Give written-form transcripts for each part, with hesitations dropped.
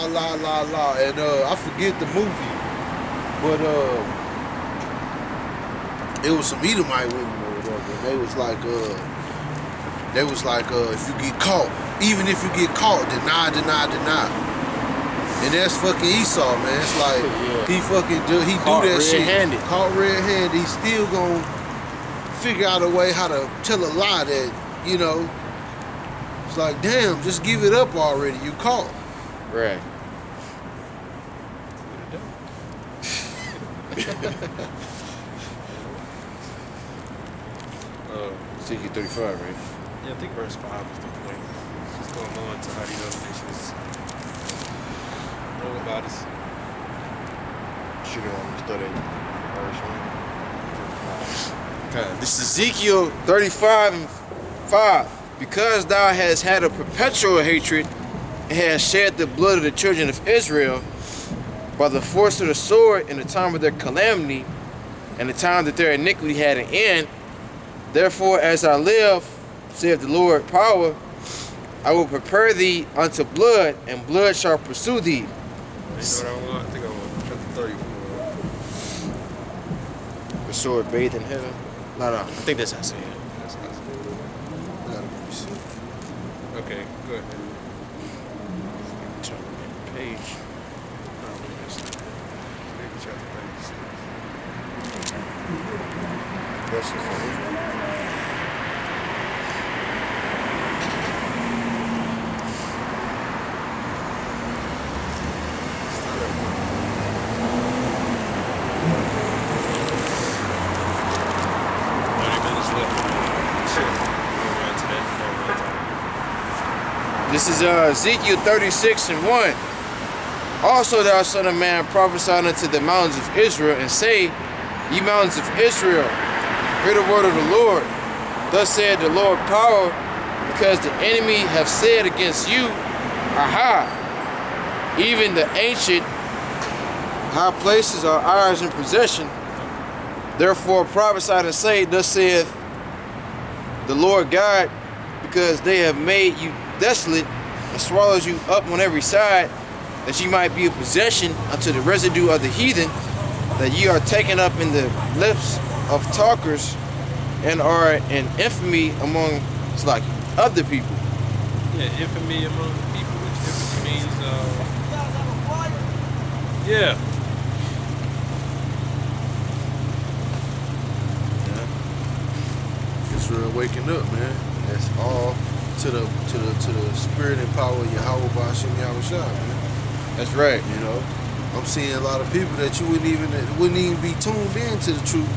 la, and I forget the movie, but it was some Edomite women or whatever. And they was like, if you get caught, even if you get caught, deny. And that's fucking Esau, man. It's like he fucking do that shit. Caught red-handed. He's still gonna figure out a way how to tell a lie that, you know. It's like, damn, just give it up already. You caught. Right. Ezekiel 35, right? Yeah, I think verse 5 is the point. Just going on to how these other nations know about us. Should have want to study verse 1. Okay, this is Ezekiel 35 and 5. Because thou hast had a perpetual hatred and hast shed the blood of the children of Israel by the force of the sword in the time of their calamity and the time that their iniquity had an end, therefore as I live, saith the Lord power, I will prepare thee unto blood, and blood shall pursue thee. You know what I want? I think I want chapter 34. The sword bathed in heaven. No, I think that's how I say it. That's how I say it. Okay, go ahead. Turn the page. Maybe chapter 36. Verse 4. This is Ezekiel 36 and 1. Also thou son of man, prophesy unto the mountains of Israel, and say, ye mountains of Israel, hear the word of the Lord. Thus said the Lord power, because the enemy have said against you, Aha! Even the ancient high places are ours in possession. Therefore prophesy and say, thus saith the Lord God, because they have made you desolate and swallows you up on every side, that ye might be a possession unto the residue of the heathen, that ye are taken up in the lips of talkers and are an infamy among like other people. Yeah, infamy among the people, which infamy means yeah. Israel waking up, man. That's all to the spirit and power of Yahweh Ba'ashem Yahushua, man. That's right. You know, I'm seeing a lot of people that you wouldn't even be tuned in to the truth.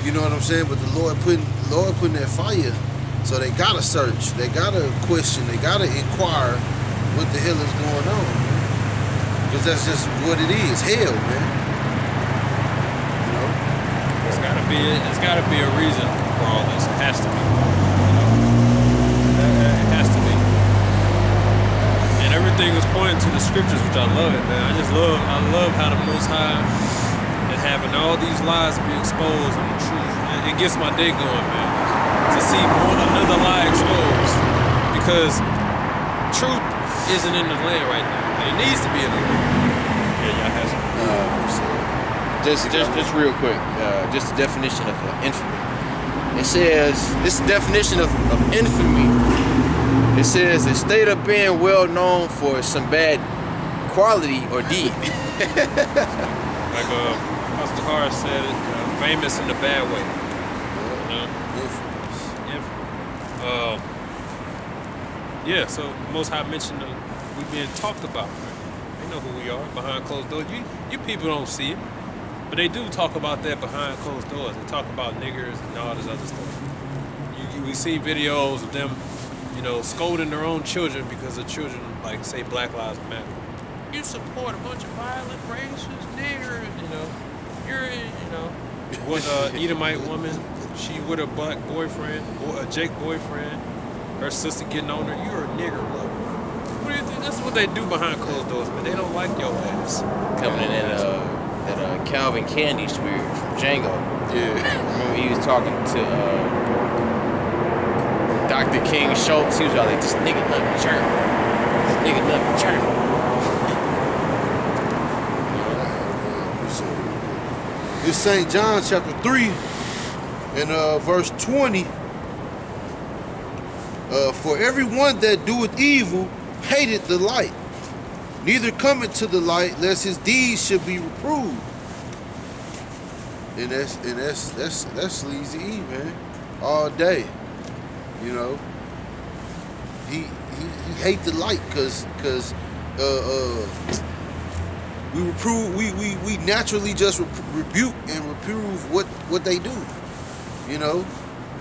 You know what I'm saying? But the Lord putting that fire, so they gotta search, they gotta question, they gotta inquire what the hell is going on, man. Because that's just what it is, hell, man. You know, It's gotta be a reason for all this. It has to be. It has to be. And everything was pointing to the scriptures, which I love it, man. I love how the Most High and having all these lies be exposed and the truth. It gets my day going, man. To see another lie exposed. Because truth isn't in the land right now. It needs to be in the land. Yeah, y'all have some. Just real quick, just the definition of infamy. It says, this definition of infamy, it says a state of being well known for some bad quality or deed. Like Pastor Harris said it, famous in a bad way. Yeah, so Most High mentioned we being talked about. Right? They know who we are behind closed doors. You people don't see it, but they do talk about that behind closed doors. They talk about niggers and all this other stuff. We see videos of them, scolding their own children because the children, like, say Black Lives Matter. You support a bunch of violent, racist niggers, One Edomite woman, she with a black boyfriend, or a Jake boyfriend, her sister getting on her, you're a nigger lover. What do you think? That's what they do behind closed doors, man. They don't like your ass. Coming in at Calvin Candy spirit from Django. yeah. Remember he was talking to Dr. King Schultz. He was all like, this nigga love me chirp. This nigga love me chirp. It's St. John chapter 3 and verse 20. For everyone that doeth evil hateth the light, neither cometh to the light, lest his deeds should be reproved. And that's sleazy E, man. All day. You know. He hate the light cause we naturally just rebuke and reprove what they do. You know?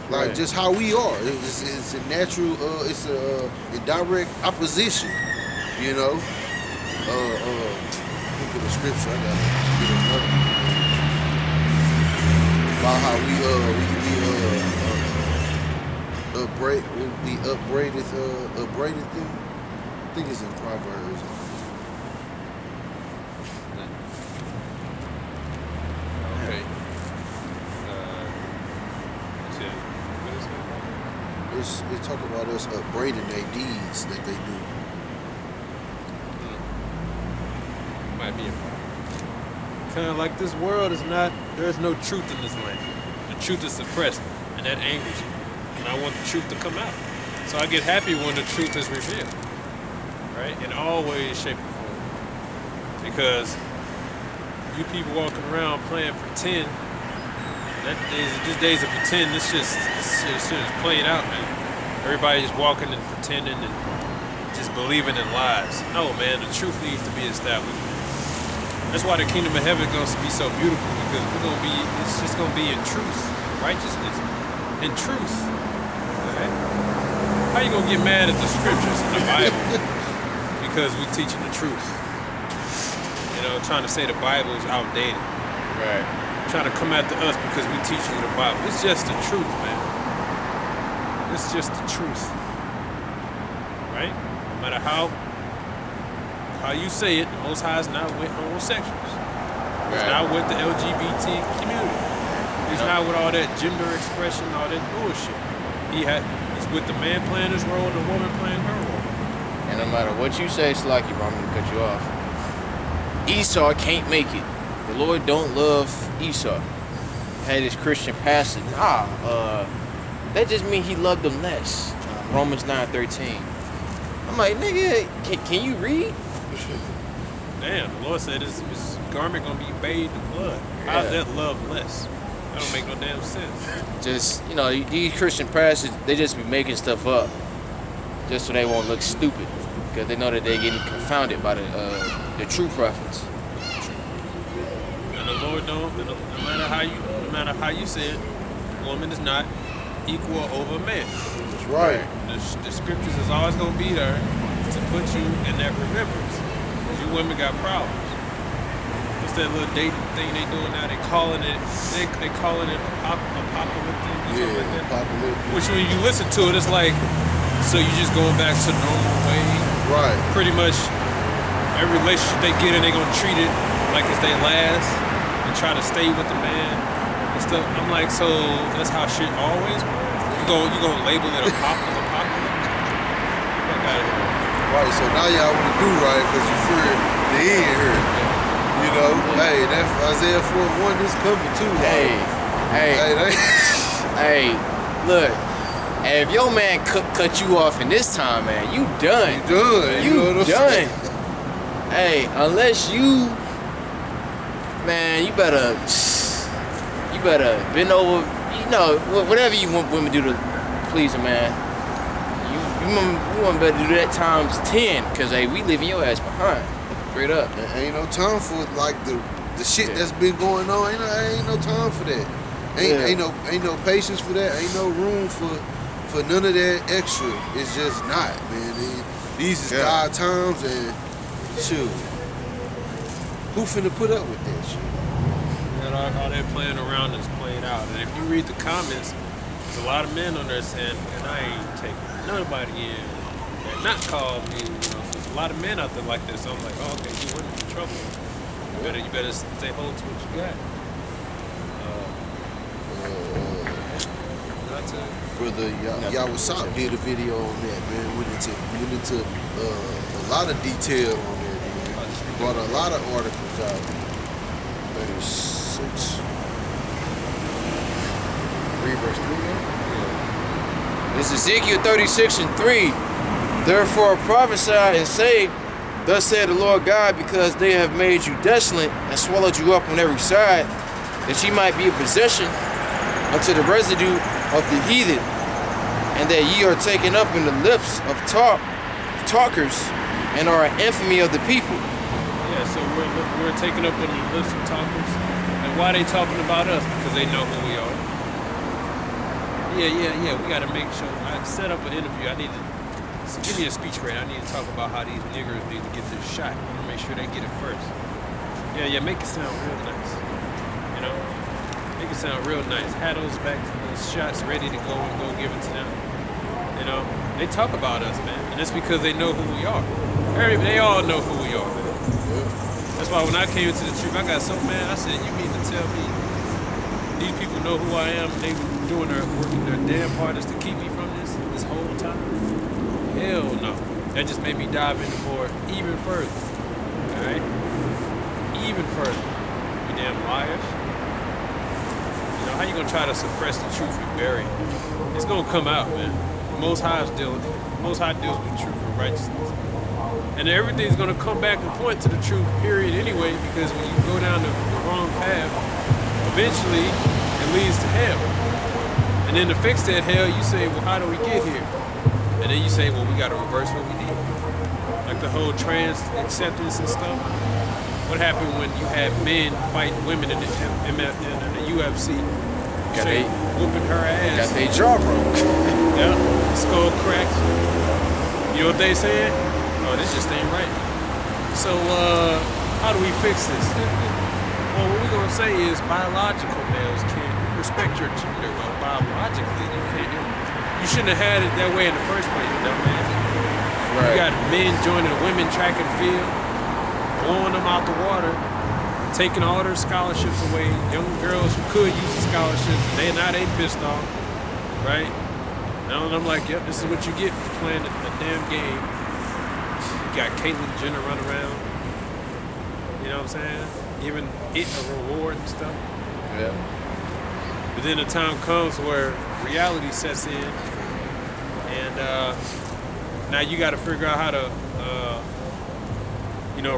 Like Right. just how we are. It's a natural it's a direct opposition, you know. Look at the scripture. I gotta get it up. About how we upbraided them. I think it's in Proverbs. Okay. What is it? It talk about us upbraiding their deeds that they do. Might be a problem. Kind of like this world is not, there's no truth in this land. The truth is suppressed, and that angers me. And I want the truth to come out. So I get happy when the truth is revealed, right? In all ways, shape, or form. Because you people walking around playing pretend, these days of pretend, this shit is played out, man. Everybody just walking and pretending and just believing in lies. No, man, the truth needs to be established. That's why the kingdom of heaven is going to be so beautiful, because it's just going to be in truth, righteousness, in truth. Okay? How you going to get mad at the scriptures in the Bible because we teaching the truth? You know, trying to say the Bible is outdated. Right. Trying to come after us because we teaching you the Bible. It's just the truth, man. It's just the truth. Right? No matter how you say it, the Most High is not with homosexuals. He's not with the LGBT community. He's not with all that gender expression, all that bullshit. He's with the man playing his role and the woman playing her role. And no matter what you say, Slacky, I'm gonna cut you off. Esau can't make it. The Lord don't love Esau. Had his Christian pastor, that just means he loved them less. Romans 9:13. I'm like, nigga, can you read? Damn, the Lord said his garment gonna be bathed in blood. How's that love less? That don't make no damn sense. Just, you know, these Christian pastors, they just be making stuff up just so they won't look stupid, because they know that they're getting confounded by the true prophets. And the Lord don't, no matter how you say it, woman is not equal over man. That's right. The scriptures is always gonna be there to put you in that remembrance. Because you women got problems. What's that little dating thing they doing now? They calling it apocalyptic or something like that. Apocalyptic. Which when you listen to it, it's like, so you just going back to the normal way. Right. Pretty much every relationship they get in, they gonna treat it like it's their last and try to stay with the man and stuff. I'm like, so that's how shit always works? You gonna label it apocalypse? Fuck out of here. Right, so now y'all want to do right because you fear the end here. You know, hey, that Isaiah 4:1 is coming too. Hey, look. Hey, if your man cut you off in this time, man, you done. You done. You know what I'm done. saying? Hey, unless you, man, you better bend over. You know, whatever you want women to do to please a man. You want better do that times 10, because hey, we leaving your ass behind. Straight up. Ain't no time for like the shit that's been going on. Ain't no time for that. Ain't no patience for that. Ain't no room for none of that extra. It's just not, man. These is God times, and shoot, who finna put up with that shit? And all that playing around is played out. And if you read the comments, there's a lot of men on there saying, and I ain't taking nobody in. They're not called me. You know, so there's a lot of men out there like this. So I'm like, oh, okay, you women in trouble. You better stay hold to what you got. Brother Yawasop did a video on that, man. Went into a lot of detail on that, man. Brought a lot of articles out. 37. 36. Read verse 3 again. It's Ezekiel 36 and 3. Therefore prophesy and say, thus said the Lord God, because they have made you desolate and swallowed you up on every side, that ye might be a possession unto the residue of the heathen, and that ye are taken up in the lips of talkers, and are an infamy of the people. Yeah, so we're taking up on the lips of talkers. And why they talking about us? Because they know who we are. Yeah. We gotta make sure. I set up an interview. I need to give me a speech rate. I need to talk about how these niggers need to get this shot. I want to make sure they get it first. Yeah, make it sound real nice. You know? Make it sound real nice. Have those those shots ready to go and go give it to them. You know? They talk about us, man. And that's because they know who we are. They all know who we are, man. That's why when I came into the truth, I got so mad. I said, you mean to tell me these people know who I am and they were working their damn hardest to keep me from this whole time? Hell no. That just made me dive into more even further. Alright? Even further. You damn liars. You know, how you gonna try to suppress the truth and bury it? It's gonna come out, man. The Most High deals with truth and righteousness. And everything's gonna come back and point to the truth, period, anyway, because when you go down the wrong path, eventually it leads to hell. And then to fix that hell, you say, well, how do we get here? And then you say, well, we got to reverse what we did. Like the whole trans acceptance and stuff. What happened when you had men fight women in the UFC? Got they whooping her ass. Got they jaw broke. Yeah, skull cracked. You know what they said? Oh, this just ain't right. So, how do we fix this? Well, what we're going to say is biological males can't respect your gender. Well, biologically, you can't. You shouldn't have had it that way in the first place, dumbass. Right. You got men joining the women track and field, blowing them out the water, taking all their scholarships away. Young girls who could use the scholarships, they pissed off, right? Now I'm like, yep, this is what you get for playing a damn game. You got Caitlyn Jenner running around, you know what I'm saying? Giving it a reward and stuff. Yeah. But then the time comes where reality sets in, and now you got to figure out how to,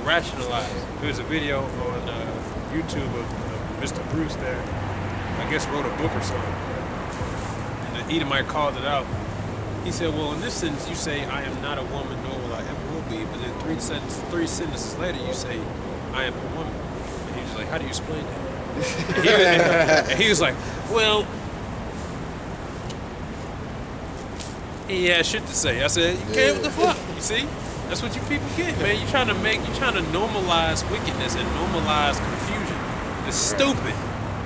rationalize. There's a video on YouTube of Mr. Bruce there, I guess wrote a book or something, and the Edomite called it out. He said, well, in this sentence you say, I am not a woman, nor will I ever will be, but then three sentences later you say, I am a woman. And he was like, how do you explain that? And he was like, well, he had shit to say. I said, you can't, what the fuck? You see? That's what you people get, man. You're trying to normalize wickedness and normalize confusion. It's stupid.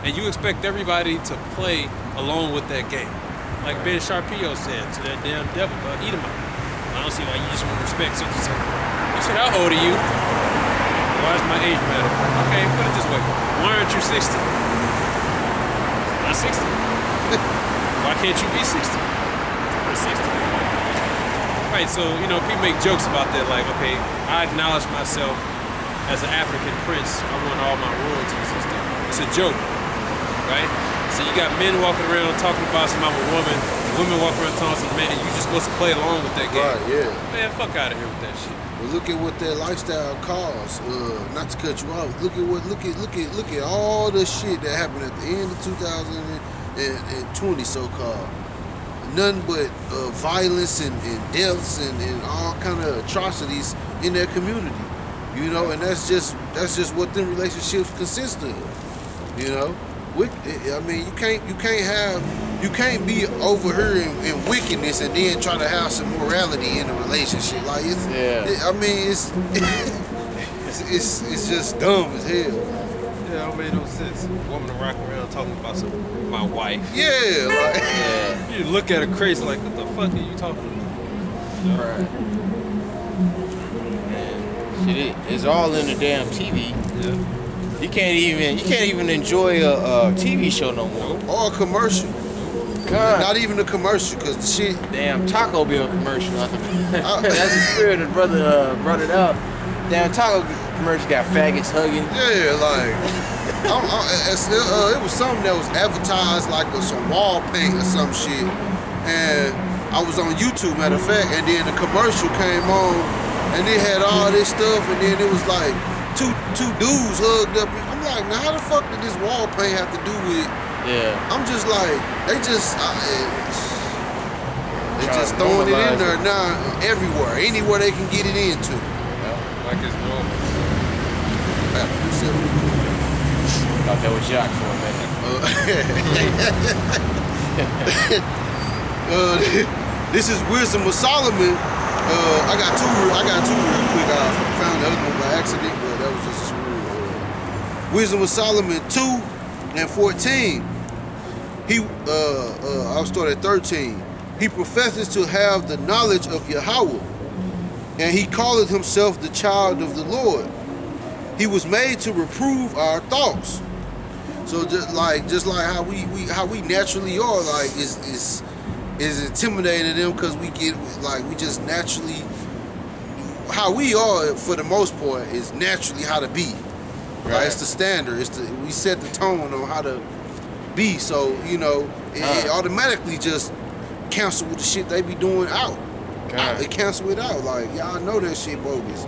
And you expect everybody to play along with that game. Like Ben Sharpio said to that damn devil, eat him out. I don't see why you just want to respect such and such. He said, how old are you? Why does my age matter? Okay, put it this way. Why aren't you 60? Not 60. Why can't you be 60? You're 60. Right, so, people make jokes about that, like, okay, I acknowledge myself as an African prince. I want all my royalties and stuff. It's a joke, right? So you got men walking around talking about some I'm a woman, women walking around talking some man, and you just supposed to play along with that game. Right, yeah. Man, fuck out of here with that shit. But look at what that lifestyle caused. Not to cut you off. Look at all the shit that happened at the end of 2020, so-called. Nothing but violence and deaths and all kind of atrocities in their community. And that's just what them relationships consist of. I mean, you can't be over here in wickedness and then try to have some morality in a relationship. Like it's just dumb as hell. Yeah, it don't make no sense. A woman to rock around talking about my wife. Yeah, like you look at her crazy like, what the fuck are you talking about? Right. Shit, it's all in the damn TV. Yeah. You can't even enjoy a TV show no more. Or a commercial. God. Not even a commercial, because the shit. Damn Taco Bell commercial. That's the spirit of brother brought it up. Damn Taco commercial got faggots hugging. Yeah, like It was something that was advertised like some wall paint or some shit, and I was on YouTube, matter of fact, and then the commercial came on, and it had all this stuff, and then it was like two dudes hugged up. I'm like, now how the fuck did this wall paint have to do with? Yeah. I'm just like, they just Trying to throwing it in normalize there it. now, everywhere, anywhere they can get it into. Like it's normal. Thought that was Jacques for a minute. This is Wisdom of Solomon. I got two real quick. I found the other one by accident, but that was just a smooth. Wisdom of Solomon 2:14. I'll start at 13. He professes to have the knowledge of Yahweh, and he calleth himself the child of the Lord. He was made to reprove our thoughts. So just like how we naturally are, like is intimidating them because we just naturally, how we are for the most part is naturally how to be. Right? It's the standard. We set the tone on how to be. So it automatically just cancel the shit they be doing out. It cancel it out. Like y'all know that shit bogus.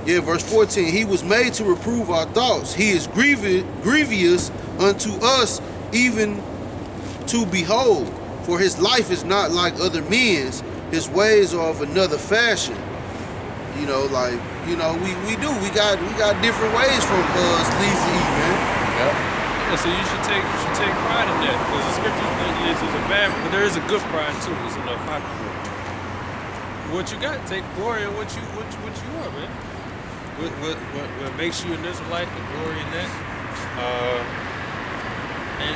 Verse 14. He was made to reprove our thoughts. He is grievous unto us, even to behold. For his life is not like other men's. His ways are of another fashion. We got different ways from Sleazy E, man. Yep. Yeah, so you should take pride in that, because the scriptures is a bad, but there is a good pride too. It's an apocryphal. What you got, take glory in what you are, man. What makes you an Israelite, the glory in that.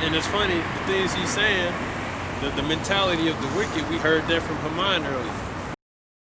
And it's funny, the things he's saying, the mentality of the wicked, we heard that from Haman earlier.